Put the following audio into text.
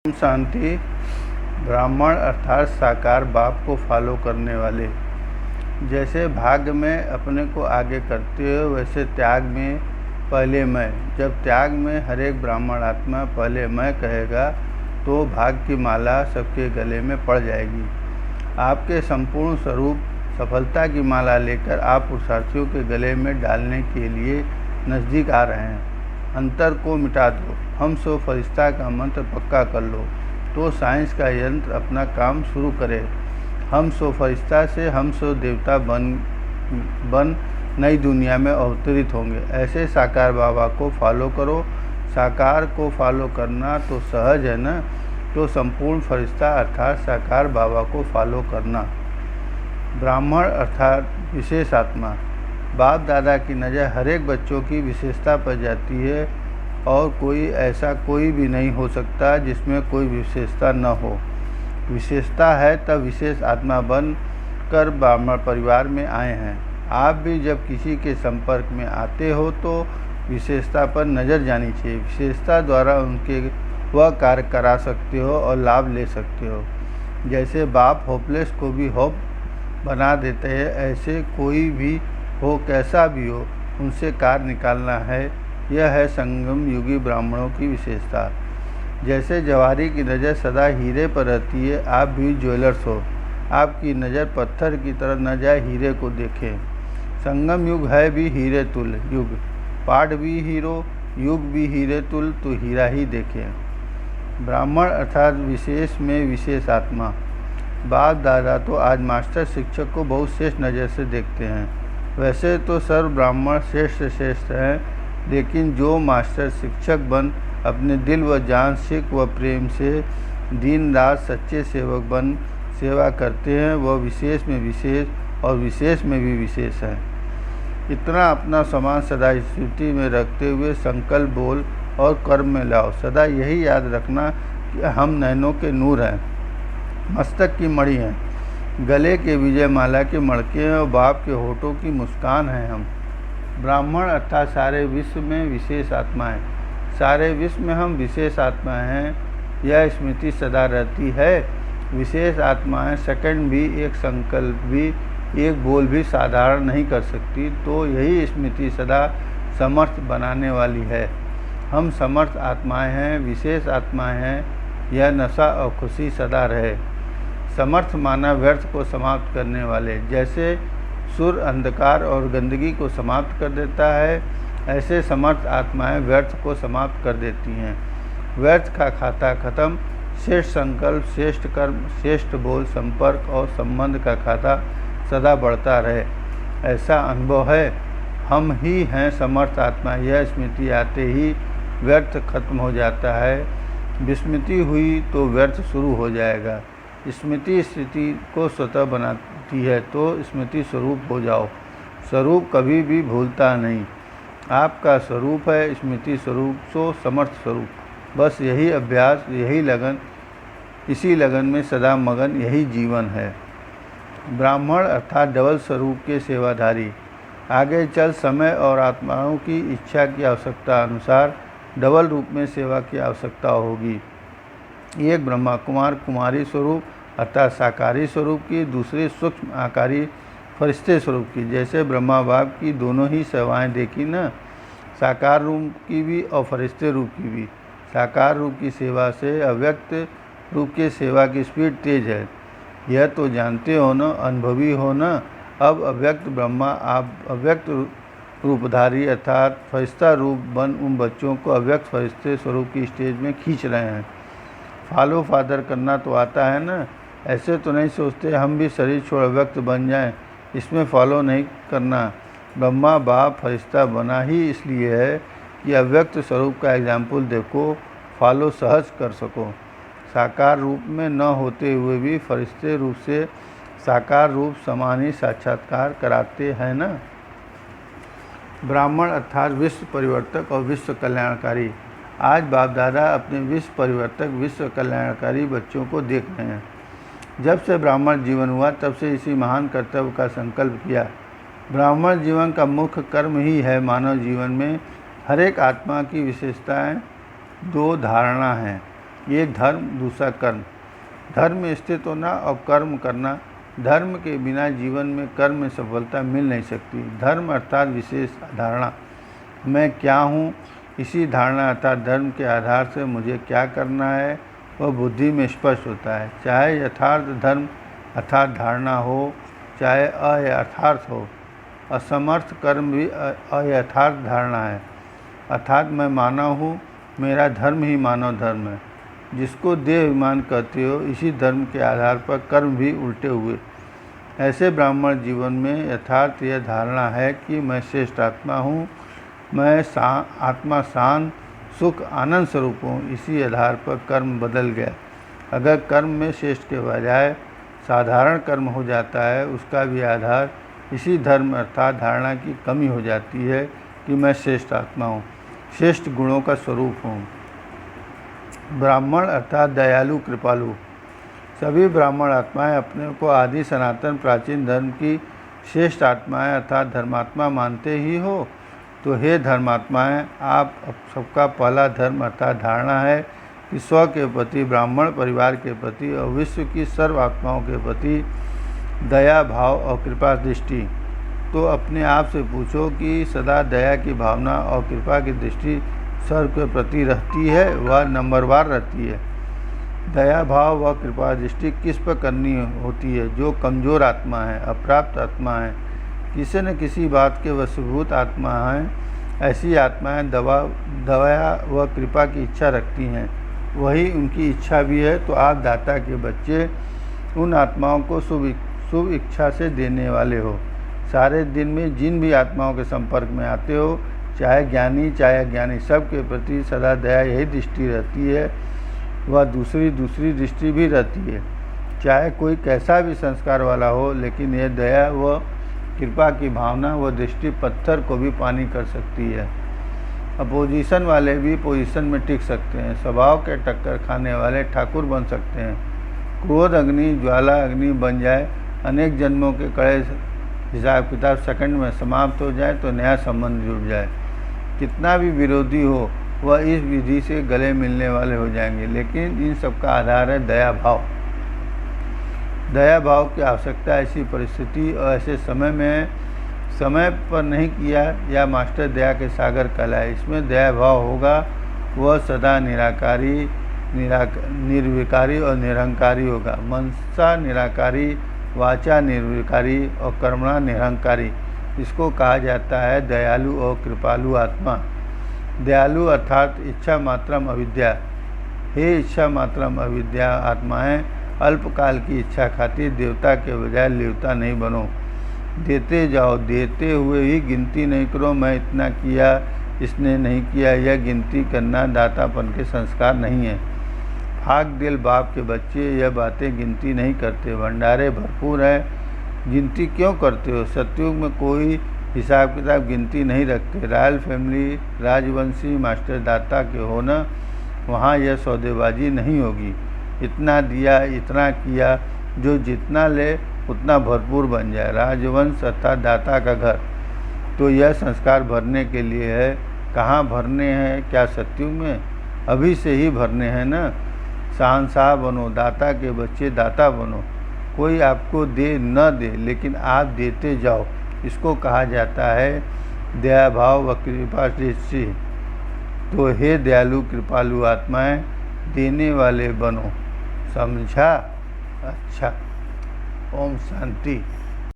शांति। ब्राह्मण अर्थात साकार बाप को फॉलो करने वाले। जैसे भाग्य में अपने को आगे करते हो, वैसे त्याग में पहले मैं। जब त्याग में हर एक ब्राह्मण आत्मा पहले मैं कहेगा तो भाग्य की माला सबके गले में पड़ जाएगी। आपके संपूर्ण स्वरूप सफलता की माला लेकर आप पुरुषार्थियों के गले में डालने के लिए नज़दीक आ रहे हैं। अंतर को मिटा दो, हम सो फरिश्ता का मंत्र पक्का कर लो, तो साइंस का यंत्र अपना काम शुरू करे। हम सो फरिश्ता से हम सो देवता बन नई दुनिया में अवतरित होंगे। ऐसे साकार बाबा को फॉलो करो। साकार को फॉलो करना तो सहज है ना, तो संपूर्ण फरिश्ता अर्थात साकार बाबा को फॉलो करना। ब्राह्मण अर्थात विशेष आत्मा। बाप दादा की नज़र हर एक बच्चों की विशेषता पर जाती है और कोई भी नहीं हो सकता जिसमें कोई विशेषता न हो। विशेषता है तब विशेष आत्मा बन कर ब्राह्मण परिवार में आए हैं। आप भी जब किसी के संपर्क में आते हो तो विशेषता पर नज़र जानी चाहिए। विशेषता द्वारा उनके वह कार्य करा सकते हो और लाभ ले सकते हो। जैसे बाप होपलेस को भी होप बना देते हैं, ऐसे कोई भी हो कैसा भी हो उनसे कार्य निकालना है। यह है संगम युगी ब्राह्मणों की विशेषता। जैसे जवाहरी की नज़र सदा हीरे पर रहती है, आप भी ज्वेलर्स हो, आपकी नज़र पत्थर की तरफ न जाए, हीरे को देखें। संगम युग है भी हीरे तुल युग, पाठ भी हीरो, युग भी हीरे तुल, तो हीरा ही देखें। ब्राह्मण अर्थात विशेष में विशेष आत्मा। बाप दादा तो आज मास्टर शिक्षक को बहुत श्रेष्ठ नज़र से देखते हैं। वैसे तो सर्व ब्राह्मण श्रेष्ठ हैं, लेकिन जो मास्टर शिक्षक बन अपने दिल व जान सिख व प्रेम से दिन रात सच्चे सेवक बन सेवा करते हैं, वह विशेष में विशेष और विशेष में भी विशेष है। इतना अपना समान सदा स्मृति में रखते हुए संकल्प बोल और कर्म में लाओ। सदा यही याद रखना कि हम नैनों के नूर हैं, मस्तक की मणि हैं, गले के विजय माला के मड़के हैं और बाप के होठों की मुस्कान हैं हम। ब्राह्मण अर्थात सारे विश्व में विशेष आत्मा है। सारे विश्व में हम विशेष आत्मा हैं, यह स्मृति सदा रहती है। विशेष आत्माएं सेकंड भी, एक संकल्प भी, एक बोल भी साधारण नहीं कर सकती, तो यही स्मृति सदा समर्थ बनाने वाली है। हम समर्थ आत्माएं हैं, विशेष आत्माएं हैं, यह नशा और खुशी सदा रहे। समर्थ माना व्यर्थ को समाप्त करने वाले। जैसे सूर्य अंधकार और गंदगी को समाप्त कर देता है, ऐसे समर्थ आत्माएं व्यर्थ को समाप्त कर देती हैं। व्यर्थ का खाता खत्म, श्रेष्ठ संकल्प, श्रेष्ठ कर्म, श्रेष्ठ बोल, संपर्क और संबंध का खाता सदा बढ़ता रहे, ऐसा अनुभव है। हम ही हैं समर्थ आत्मा। यह स्मृति आते ही व्यर्थ खत्म हो जाता है। विस्मृति हुई तो व्यर्थ शुरू हो जाएगा। स्मृति स्थिति को स्वतः बनाती है, तो स्मृति स्वरूप हो जाओ। स्वरूप कभी भी भूलता नहीं। आपका स्वरूप है स्मृति स्वरूप, सो समर्थ स्वरूप। बस यही अभ्यास, यही लगन, इसी लगन में सदा मगन, यही जीवन है। ब्राह्मण अर्थात डबल स्वरूप के सेवाधारी। आगे चल समय और आत्माओं की इच्छा की आवश्यकता अनुसार डबल रूप में सेवा की आवश्यकता होगी। एक ब्रह्मा कुमार कुमारी स्वरूप अर्थात साकारी स्वरूप की, दूसरी सूक्ष्म आकारी फरिश्ते स्वरूप की। जैसे ब्रह्मा बाप की दोनों ही सेवाएं देखी ना, साकार रूप की भी और फरिश्ते रूप की भी। साकार रूप की सेवा से अव्यक्त रूप की सेवा की स्पीड तेज है, यह तो जानते हो ना, अनुभवी हो ना। अब अव्यक्त ब्रह्मा आप अव्यक्त रूपधारी अर्थात फरिश्ता रूप बन उन बच्चों को अव्यक्त फरिश्ते स्वरूप की स्टेज में खींच रहे हैं। फॉलो फादर करना तो आता है ना, ऐसे तो नहीं सोचते हम भी शरीर छोड़ अव्यक्त बन जाएं, इसमें फॉलो नहीं करना। ब्रह्मा बाप फरिश्ता बना ही इसलिए है कि अव्यक्त स्वरूप का एग्जाम्पल देखो, फॉलो सहज कर सको। साकार रूप में न होते हुए भी फरिश्ते रूप से साकार रूप समान ही साक्षात्कार कराते हैं ना। ब्राह्मण अर्थात विश्व परिवर्तक और विश्व कल्याणकारी। आज बाप दादा अपने विश्व परिवर्तक, विश्व कल्याणकारी बच्चों को देख रहे हैं। जब से ब्राह्मण जीवन हुआ तब से इसी महान कर्तव्य का संकल्प किया। ब्राह्मण जीवन का मुख्य कर्म ही है। मानव जीवन में हर एक आत्मा की विशेषताएं दो धारणा हैं। एक धर्म, दूसरा कर्म। धर्म में स्थित होना और कर्म करना। धर्म के बिना जीवन में कर्म में सफलता मिल नहीं सकती। धर्म अर्थात विशेष धारणा, मैं क्या हूँ, इसी धारणा अर्थात धर्म के आधार से मुझे क्या करना है वह बुद्धि में स्पष्ट होता है। चाहे यथार्थ धर्म अर्थात धारणा हो, चाहे अयथार्थ हो। असमर्थ कर्म भी अयथार्थ धारणा है, अर्थात मैं मानव हूँ, मेरा धर्म ही मानव धर्म है। जिसको देह अभिमान कहते हो, इसी धर्म के आधार पर कर्म भी उल्टे हुए। ऐसे ब्राह्मण जीवन में यथार्थ यह धारणा है कि मैं श्रेष्ठ आत्मा हूँ, मैं आत्मा शांत सुख आनंद स्वरूप हूँ। इसी आधार पर कर्म बदल गया। अगर कर्म में श्रेष्ठ के बजाय साधारण कर्म हो जाता है, उसका भी आधार इसी धर्म अर्थात धारणा की कमी हो जाती है कि मैं श्रेष्ठ आत्मा हूँ, श्रेष्ठ गुणों का स्वरूप हूँ। ब्राह्मण अर्थात दयालु कृपालु। सभी ब्राह्मण आत्माएं अपने को आदि सनातन प्राचीन धर्म की श्रेष्ठ आत्माएं अर्थात धर्मात्मा मानते ही हो। तो हे धर्मात्माएं, आप सबका पहला धर्म अर्थात धारणा है कि स्व के प्रति, ब्राह्मण परिवार के प्रति और विश्व की सर्व आत्माओं के प्रति दया भाव और कृपा दृष्टि। तो अपने आप से पूछो कि सदा दया की भावना और कृपा की दृष्टि सर्व के प्रति रहती है, वह नंबरवार रहती है। दया भाव व कृपा दृष्टि किस पर करनी होती है? जो कमज़ोर आत्मा है, अप्राप्त आत्मा है, किसी न किसी बात के वशीभूत आत्मा हैं। ऐसी आत्माएं दया व कृपा की इच्छा रखती हैं, वही उनकी इच्छा भी है। तो आप दाता के बच्चे उन आत्माओं को शुभ इच्छा से देने वाले हो। सारे दिन में जिन भी आत्माओं के संपर्क में आते हो, चाहे ज्ञानी चाहे अज्ञानी, सबके प्रति सदा दया यही दृष्टि रहती है। वह दूसरी दृष्टि भी रहती है, चाहे कोई कैसा भी संस्कार वाला हो, लेकिन यह दया व कृपा की भावना व दृष्टि पत्थर को भी पानी कर सकती है। अपोजिशन वाले भी पोजीशन में टिक सकते हैं। स्वभाव के टक्कर खाने वाले ठाकुर बन सकते हैं। क्रोध अग्नि ज्वाला अग्नि बन जाए, अनेक जन्मों के कड़े हिसाब किताब सेकंड में समाप्त हो जाए तो नया संबंध जुड़ जाए। कितना भी विरोधी हो, वह इस विधि से गले मिलने वाले हो जाएंगे। लेकिन इन सब का आधार है दया भाव। दया भाव की आवश्यकता ऐसी परिस्थिति और ऐसे समय में समय पर नहीं किया या मास्टर दया के सागर कहलाए। इसमें दया भाव होगा, वह सदा निराकारी निर्विकारी और निरंकारी होगा। मनसा निराकारी, वाचा निर्विकारी और कर्मणा निरंकारी। इसको कहा जाता है दयालु और कृपालु आत्मा। दयालु अर्थात इच्छा मात्रम अविद्या। हे इच्छा मात्रम अविद्या आत्माएं, अल्पकाल की इच्छा खातिर देवता के बजाय लेवता नहीं बनो। देते जाओ, देते हुए ही गिनती नहीं करो मैं इतना किया इसने नहीं किया। यह गिनती करना दातापन के संस्कार नहीं है। फाक दिल बाप के बच्चे यह बातें गिनती नहीं करते। भंडारे भरपूर है, गिनती क्यों करते हो? सतयुग में कोई हिसाब किताब गिनती नहीं रखते। रॉयल फैमिली राजवंशी मास्टर दाता के हो न, वहाँ यह सौदेबाजी नहीं होगी। इतना दिया इतना किया, जो जितना ले उतना भरपूर बन जाए। राजवंश अर्थात दाता का घर। तो यह संस्कार भरने के लिए है। कहाँ भरने हैं? क्या सतयुग में? अभी से ही भरने हैं न। शहंशाह बनो, दाता के बच्चे दाता बनो। कोई आपको दे न दे, लेकिन आप देते जाओ। इसको कहा जाता है दया भाव व कृपा दृष्टि। तो हे दयालु कृपालु आत्माएं, देने वाले बनो। समझा? अच्छा। ओम शांति।